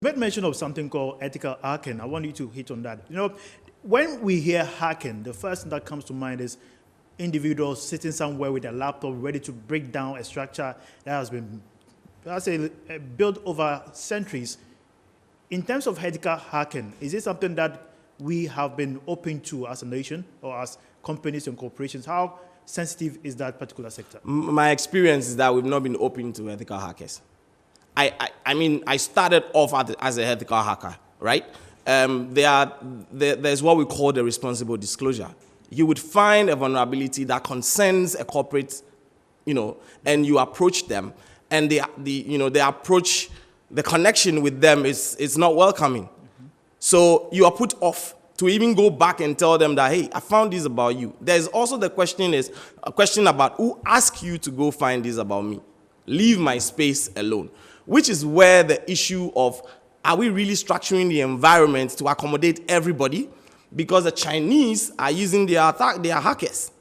You made mention of something called ethical hacking. I want you to hit on that. When we hear hacking, the first thing that comes to mind is individuals sitting somewhere with a laptop ready to break down a structure that has been, let's say, built over centuries. In terms of ethical hacking, is it something that we have been open to as a nation or as companies and corporations? How sensitive is that particular sector? My experience is that we've not been open to ethical hackers. I mean, I started off as an ethical hacker, right? There's what we call the responsible disclosure. You would find a vulnerability that concerns a corporate, and you approach them, and the approach, the connection with them is not welcoming. Mm-hmm. So you are put off to even go back and tell them that, hey, I found this about you. There's also a question about who asked you to go find this about me. Leave my space alone. Which is where the issue of, are we really structuring the environment to accommodate everybody? Because the Chinese are using their hackers.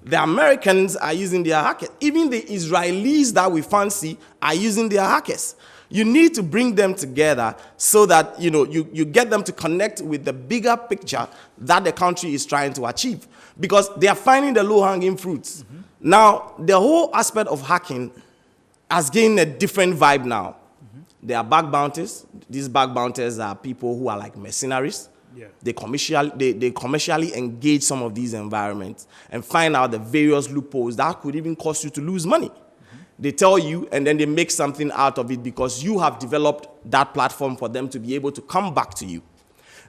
The Americans are using their hackers. Even the Israelis that we fancy are using their hackers. You need to bring them together so that you get them to connect with the bigger picture that the country is trying to achieve. Because they are finding the low-hanging fruits. Mm-hmm. Now, the whole aspect of hacking has gained a different vibe now. Mm-hmm. There are bug bounties. These bug bounties are people who are like mercenaries. Yeah. They commercially engage some of these environments and find out the various loopholes that could even cause you to lose money. Mm-hmm. They tell you, and then they make something out of it because you have developed that platform for them to be able to come back to you.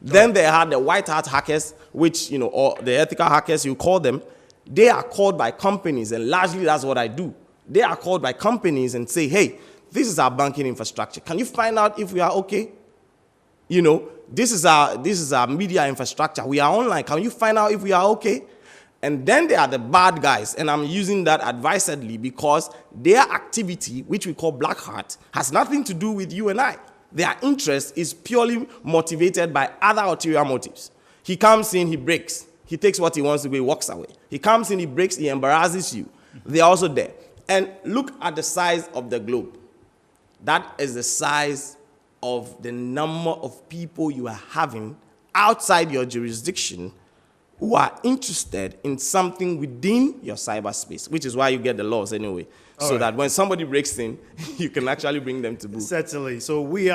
Then they had the white hat hackers, which, or the ethical hackers, you call them. They are called by companies, and largely that's what I do. They are called by companies and say, hey, this is our banking infrastructure. Can you find out if we are okay? This is our media infrastructure. We are online. Can you find out if we are okay? And then they are the bad guys. And I'm using that advisedly because their activity, which we call black hat, has nothing to do with you and I. Their interest is purely motivated by other ulterior motives. He comes in, he breaks. He takes what he wants to go, he walks away. He comes in, he breaks, he embarrasses you. They are also there. And look at the size of the globe. That is the size of the number of people you are having outside your jurisdiction who are interested in something within your cyberspace, which is why you get the laws anyway. All so right. That when somebody breaks in, you can actually bring them to book. Certainly. So we are